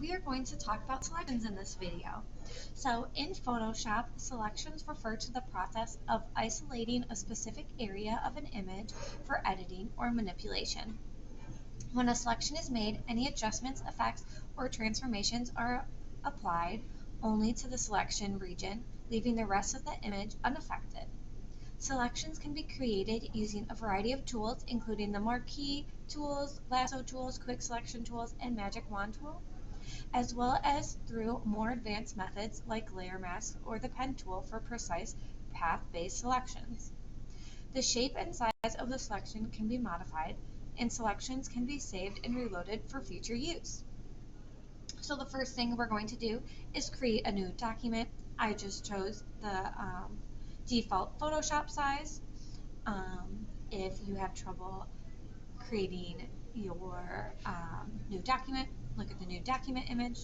we are going to talk about selections in this video. So in Photoshop, selections refer to the process of isolating a specific area of an image for editing or manipulation. When a selection is made, any adjustments, effects, or transformations are applied only to the selection region, leaving the rest of the image unaffected. Selections can be created using a variety of tools, including the marquee tools, lasso tools, quick selection tools, and magic wand tool, as well as through more advanced methods like layer mask or the pen tool for precise path-based selections. The shape and size of the selection can be modified, and selections can be saved and reloaded for future use. So the first thing we're going to do is create a new document. I just chose the default Photoshop size. If you have trouble creating your new document, look at the new document image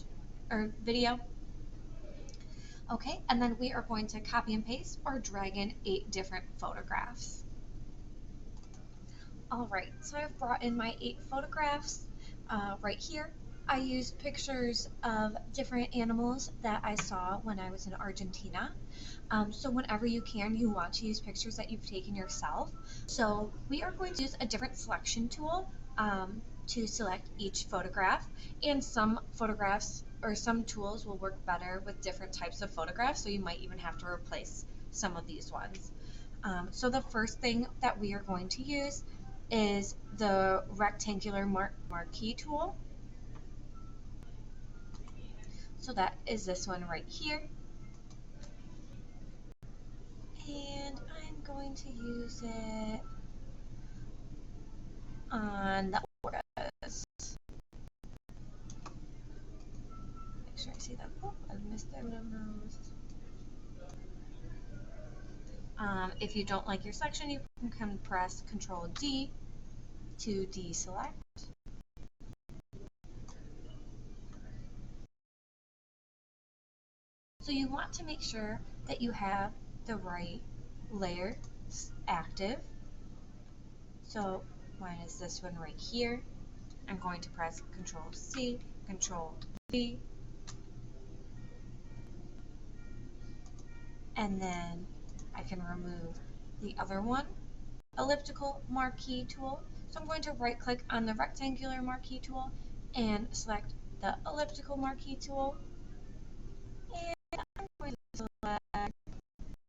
or video. Okay, and then we are going to copy and paste or drag in 8 different photographs. All right, so I've brought in my 8 photographs right here. I used pictures of different animals that I saw when I was in Argentina. So whenever you can, you want to use pictures that you've taken yourself. So we are going to use a different selection tool to select each photograph, and some photographs or some tools will work better with different types of photographs, so you might even have to replace some of these ones. So the first thing that we are going to use is the rectangular marquee tool. So that is this one right here. And I'm going to use it on the auras. Make sure I see that. Oh, I missed that one. If you don't like your selection, you can press Control D to deselect. So you want to make sure that you have the right layer active. So mine is this one right here. I'm going to press Control C, Control V, and then I can remove the other one, elliptical marquee tool. So I'm going to right click on the rectangular marquee tool and select the elliptical marquee tool. And I'm going to select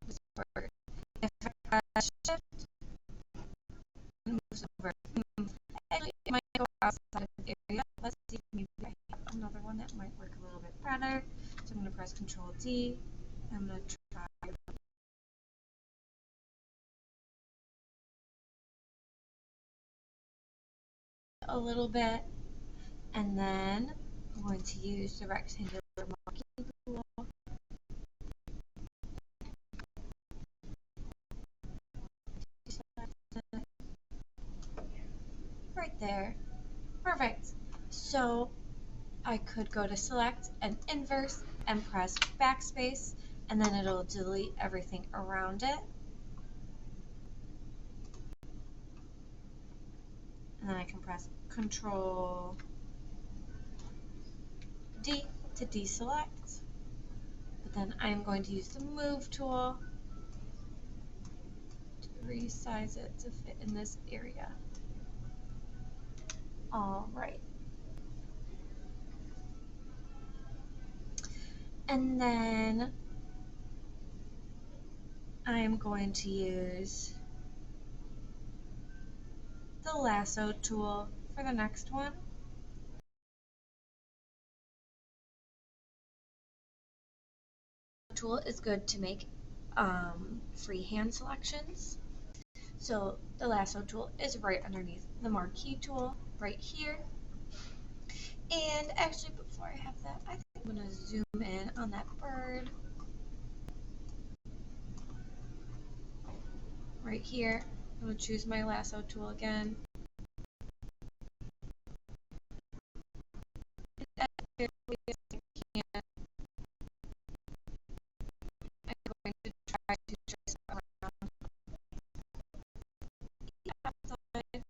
this bird. If I press Shift, it moves over. Actually, it might go outside of the area. Let's see if maybe I have another one that might work a little bit better. So I'm going to press Control D. I'm going to try a little bit, and then I'm going to use the rectangular marquee tool. Right there. Perfect. So I could go to select and inverse and press backspace, and then it'll delete everything around it. And then I can press Control D to deselect. But then I'm going to use the move tool to resize it to fit in this area. All right. And then I'm going to use the lasso tool for the next one. The tool is good to make freehand selections. So the lasso tool is right underneath the marquee tool right here. And actually, before I have that, I think I'm going to zoom in on that bird right here. I'm going to choose my lasso tool again. I'm going to try to trace around the outside.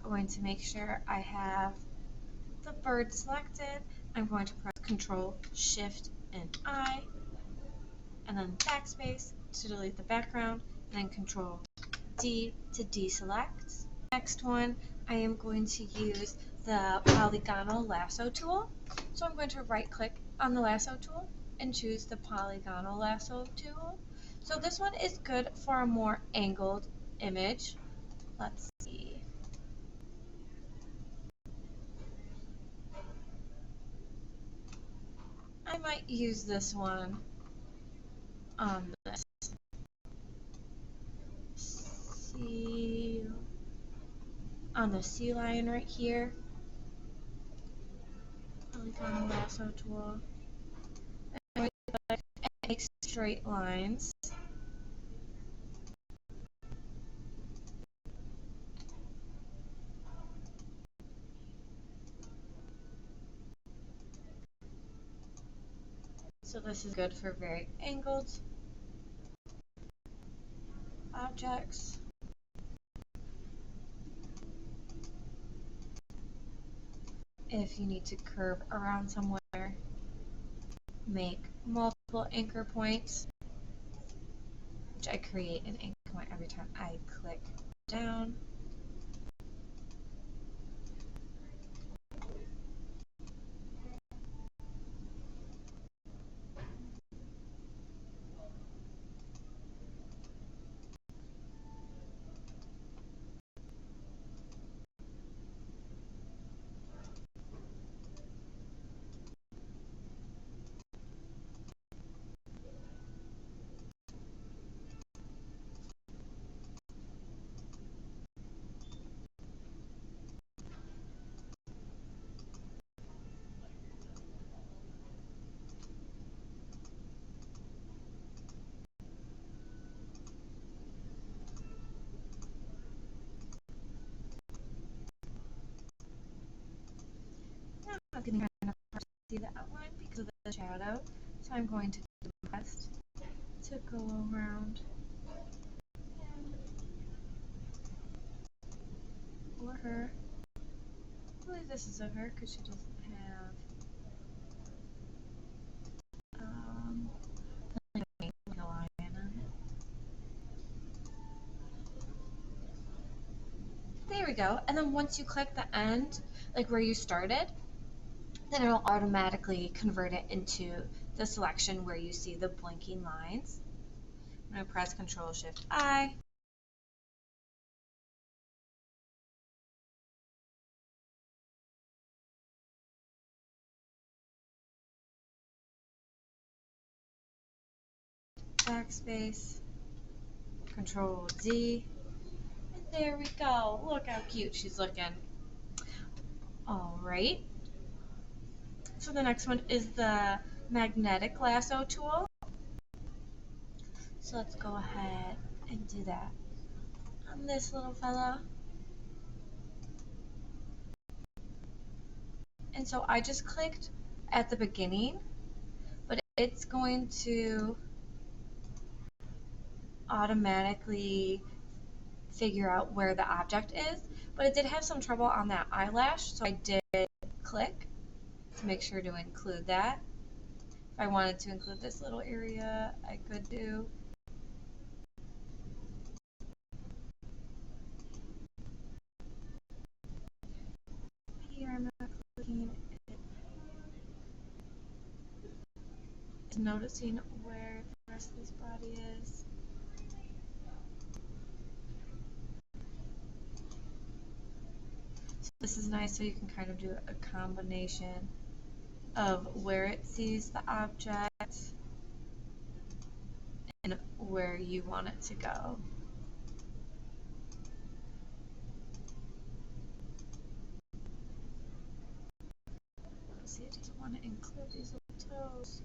going to make sure I have the bird selected. I'm going to press Control, Shift, and I, and then backspace to delete the background, and then Control D to deselect. Next one, I am going to use the polygonal lasso tool. So I'm going to right click on the lasso tool and choose the polygonal lasso tool. So this one is good for a more angled image. Let's see. I might use this one on this. See, on the sea lion right here. Polygonal lasso tool. And make straight lines. So this is good for very angled objects. If you need to curve around somewhere, make multiple anchor points, which I create an anchor point every time I click down. Now I'm getting kind of hard to see the outline because of the shadow, so I'm going to do my best to go around him or her. I believe this is a her because she doesn't have like a lion on it. There we go. And then once you click the end, like where you started, then it'll automatically convert it into the selection where you see the blinking lines. I'm going to press Control Shift I. Backspace, Control Z, and there we go. Look how cute she's looking. All right. So the next one is the magnetic lasso tool. So let's go ahead and do that on this little fella. And so I just clicked at the beginning, but it's going to automatically figure out where the object is. But it did have some trouble on that eyelash, so I did click to make sure to include that. If I wanted to include this little area, I could do. Here I'm not clicking it. Just noticing where the rest of this body is. So this is nice, so you can kind of do a combination of where it sees the object and where you want it to go. See, it doesn't want to include these little toes.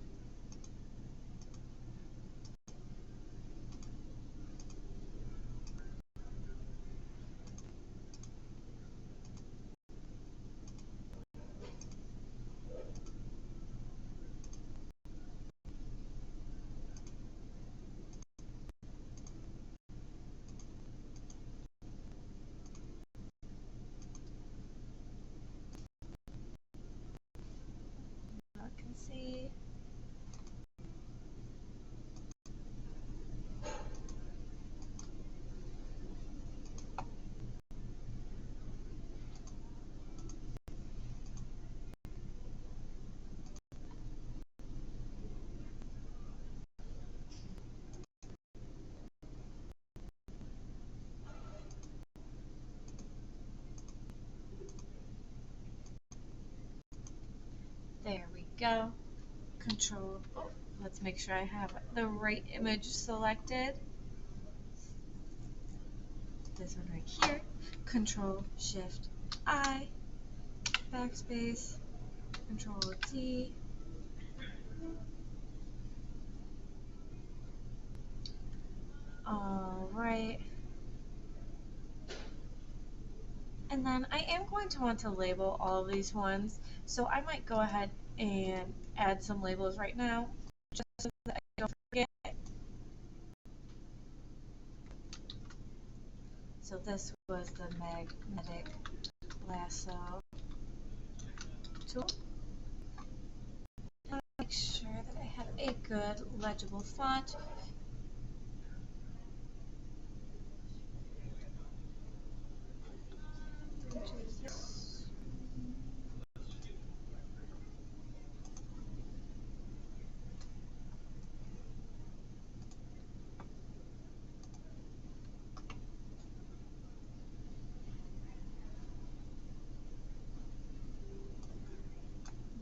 go. Control, oh, let's make sure I have the right image selected. This one right here. Control Shift I, backspace, Control T. All right. And then I am going to want to label all of these ones, so I might go ahead and add some labels right now, just so that I don't forget. So this was the magnetic lasso tool. Now make sure that I have a good legible font.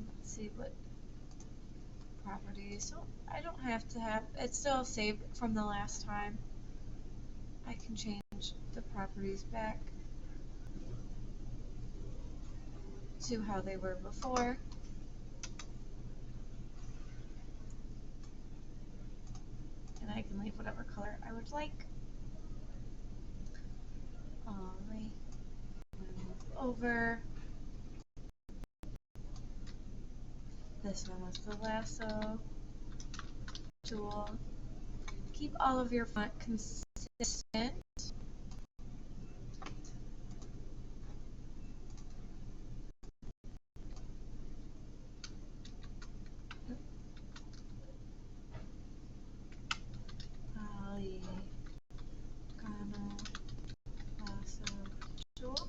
Let's see what properties. So I don't have to have, it's still saved from the last time. I can change the properties back to how they were before. And I can leave whatever color I would like. Alright, move over. This one was the lasso tool. Keep all of your font consistent. Polygonal lasso tool.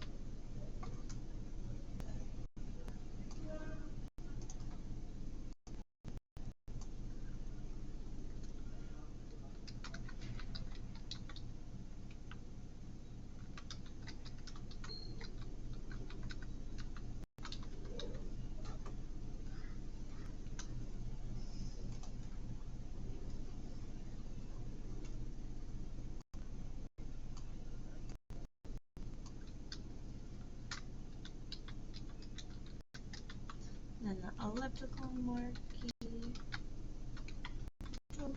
Then the elliptical marquee tool.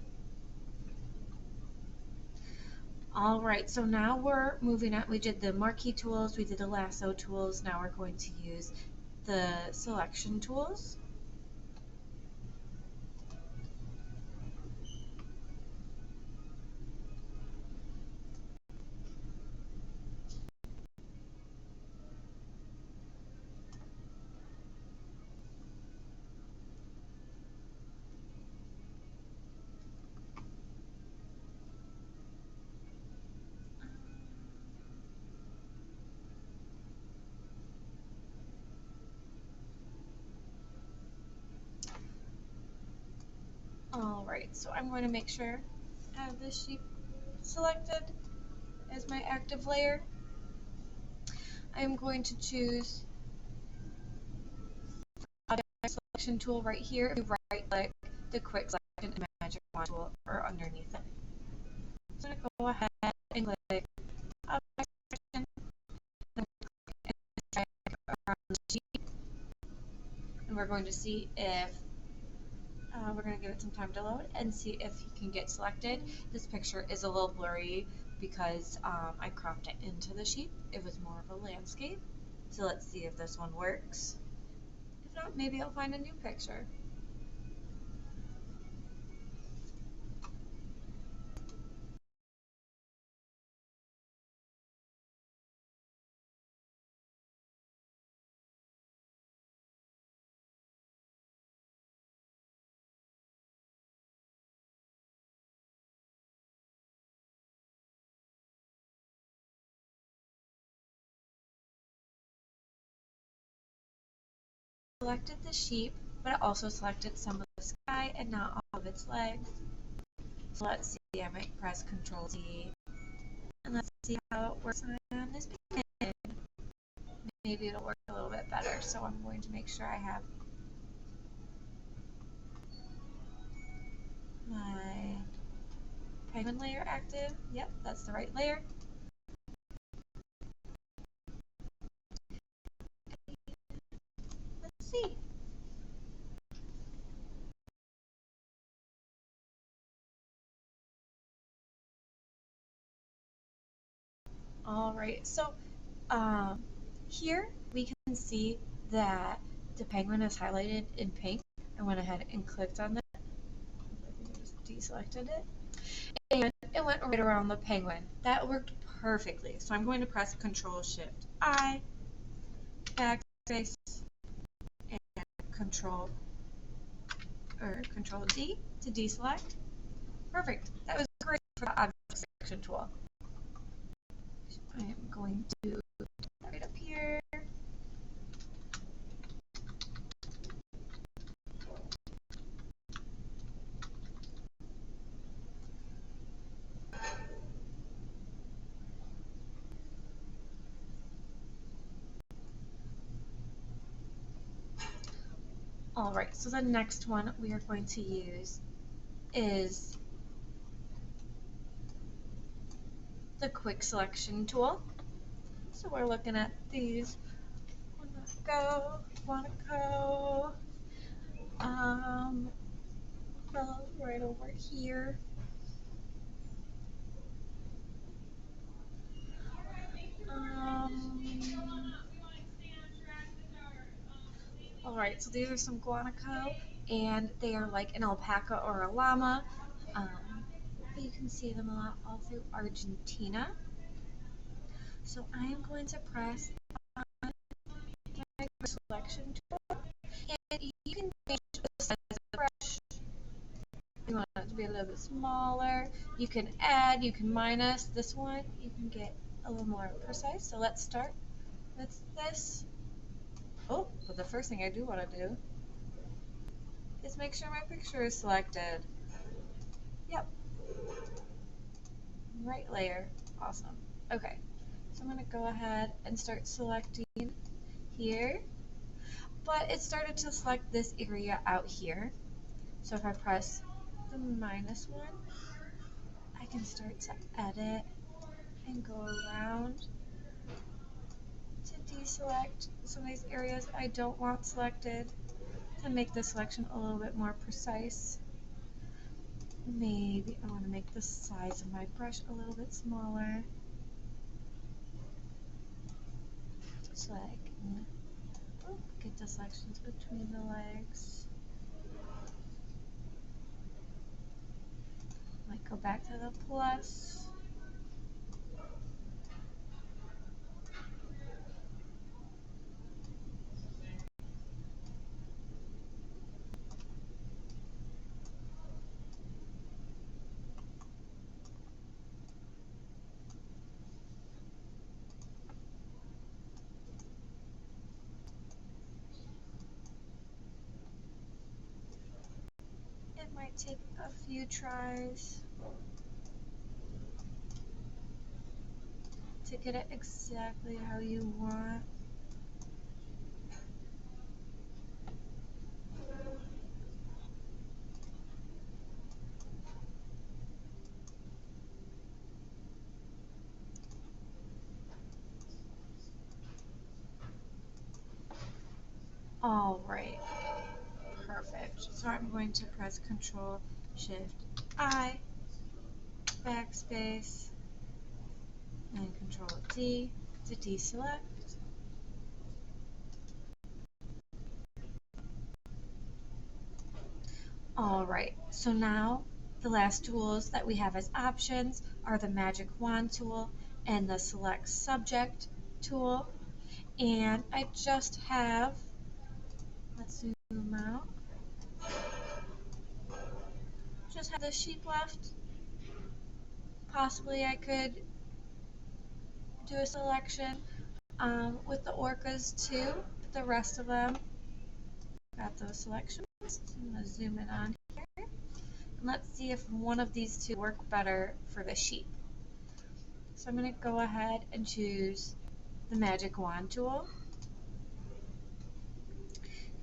All right, so now we're moving on. We did the marquee tools, we did the lasso tools. Now we're going to use the selection tools. Alright, so I'm going to make sure I have this sheet selected as my active layer. I'm going to choose the selection tool right here. If you right click the quick selection and magic wand tool or underneath it. So I'm going to go ahead and click object selection and drag around the sheet. And we're going to see if we're going to give it some time to load and see if you can get selected. This picture is a little blurry because I cropped it into the sheet. It was more of a landscape. So let's see if this one works. If not, maybe I'll find a new picture. Selected the sheep, but it also selected some of the sky and not all of its legs. So let's see, I might press Control Z and let's see how it works on this pin. Maybe it'll work a little bit better, so I'm going to make sure I have my penguin layer active. Yep, that's the right layer. Let's see. All right, so here we can see that the penguin is highlighted in pink. I went ahead and clicked on that. I just deselected it. And it went right around the penguin. That worked perfectly. So I'm going to press Control-Shift-I, backspace, and Control-D to deselect. Perfect. That was great for the object selection tool. I am going to put that right up here. All right, so the next one we are going to use is the quick selection tool. So we're looking at these. Wanna go, right over here. All right, so these are some guanaco, and they are like an alpaca or a llama. Um, you can see them a lot all through Argentina. So I am going to press on my selection tool, and you can change the size of the brush. You want it to be a little bit smaller. You can add, you can minus. This one, you can get a little more precise. So let's start with this. Oh, but the first thing I do want to do is make sure my picture is selected. Yep. Right layer. Awesome. Okay. So I'm going to go ahead and start selecting here. But it started to select this area out here. So if I press the minus one, I can start to edit and go around to deselect some of these areas I don't want selected to make the selection a little bit more precise. Maybe I want to make the size of my brush a little bit smaller so I can get the selections between the legs. Might go back to the plus. It might take a few tries to get it exactly how you want. All right, perfect. So I'm going to press Control-Shift-I, backspace, and Control-D to deselect. All right, so now the last tools that we have as options are the Magic Wand tool and the Select Subject tool. And I just have, let's zoom out, just have the sheep left. Possibly I could do a selection with the orcas too, but the rest of them got those selections. So I'm going to zoom in on here. And let's see if one of these two work better for the sheep. So I'm going to go ahead and choose the Magic Wand tool.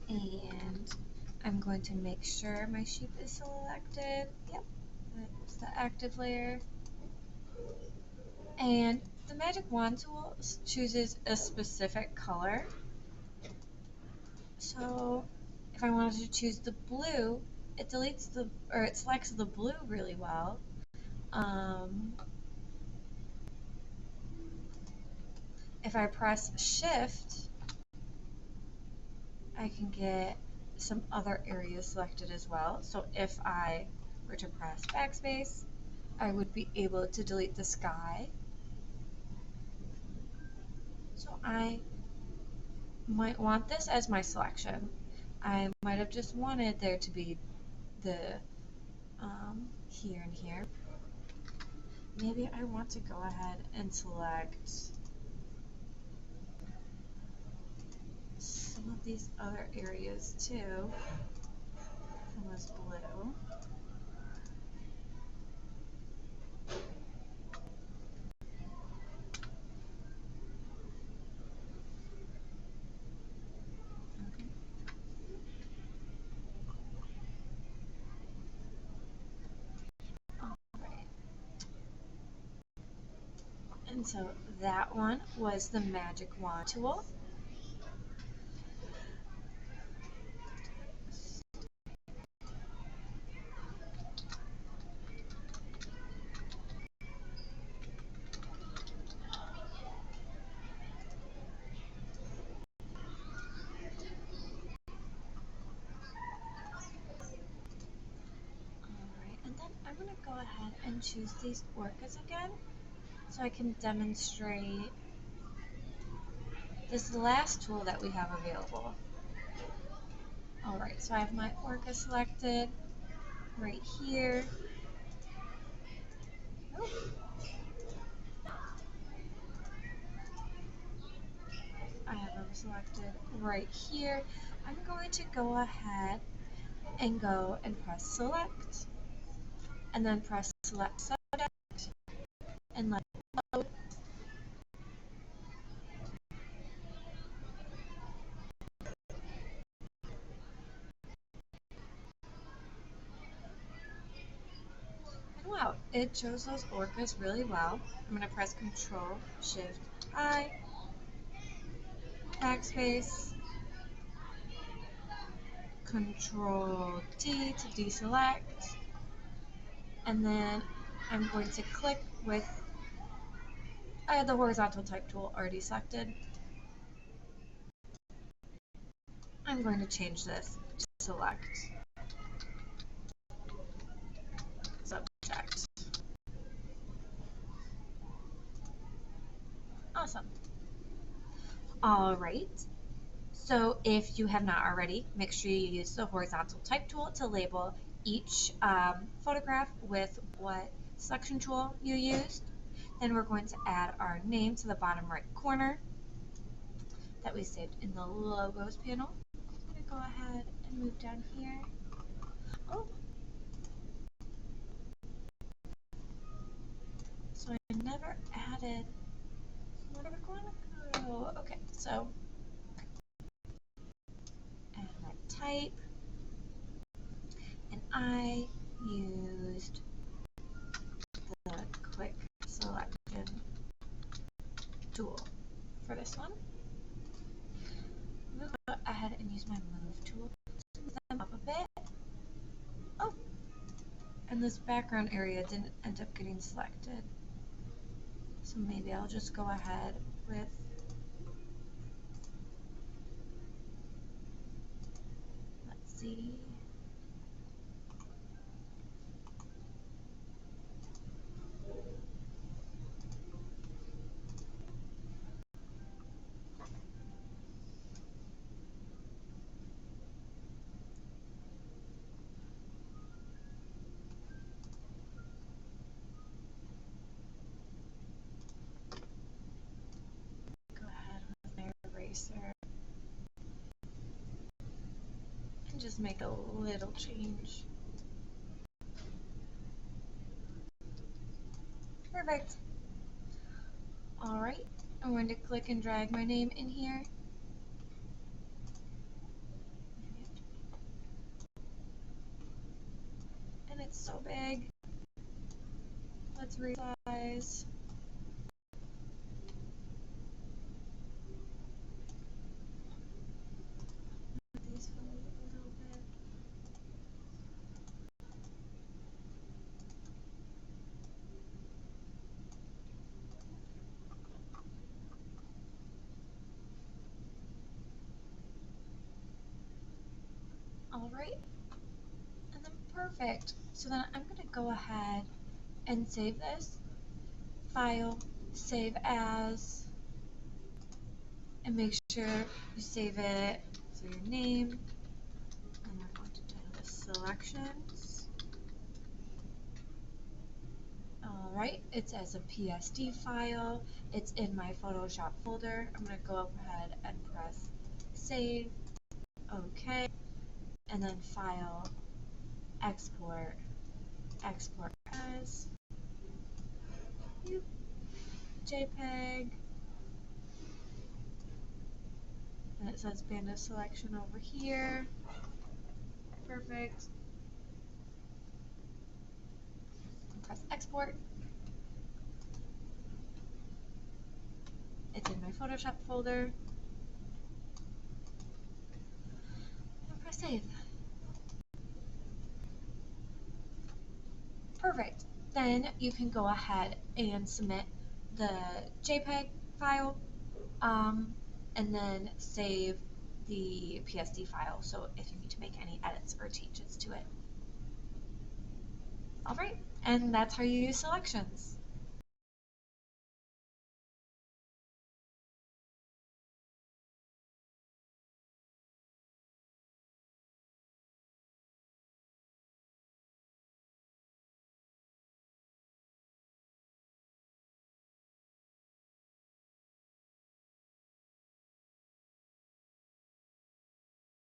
And I'm going to make sure my sheep is selected. Yep, that's the active layer. And the Magic Wand tool chooses a specific color. So if I wanted to choose the blue, it selects the blue really well. If I press Shift, I can get some other areas selected as well. So if I were to press backspace, I would be able to delete the sky. So I might want this as my selection. I might have just wanted there to be the here and here. Maybe I want to go ahead and select some of these other areas too. Some was blue. Okay. All right. And so that one was the Magic Wand tool. Alright, and then I'm going to go ahead and choose these orcas again so I can demonstrate this last tool that we have available. Alright, so I have my orca selected right here. Oh. I have them selected right here. I'm going to go ahead and go and press select and then press select subject and let it load. And wow, it shows those orcas really well. I'm going to press Control Shift I, backspace, Control D to deselect, and then I'm going to click with, I had the horizontal type tool already selected. I'm going to change this to select subject. Awesome. All right. So if you have not already, make sure you use the horizontal type tool to label each photograph with what selection tool you used. Then we're going to add our name to the bottom right corner that we saved in the logos panel. I'm going to go ahead and move down here. Oh. So I never added, where did it go? Okay, so add my type, and I used the quick selection tool for this one. I'm going to go ahead and use my move tool to move them up a bit. Oh, and this background area didn't end up getting selected. So maybe I'll just go ahead with let's see. Go ahead with my eraser and just make a little change. Perfect. Alright, I'm going to click and drag my name in here. let's resize. These photos a little bit. All right, and then perfect. So then I'm gonna go ahead and save this file, save as, and make sure you save it. So your name, and we're going to title this selections. All right, it's as a PSD file. It's in my Photoshop folder. I'm gonna go ahead and press save, okay, and then file, export, export as JPEG, and it says Panda selection over here. Perfect. Press export. It's in my Photoshop folder. And press save. Perfect. Then you can go ahead and submit the JPEG file, and then save the PSD file. So if you need to make any edits or changes to it. All right, and that's how you use selections.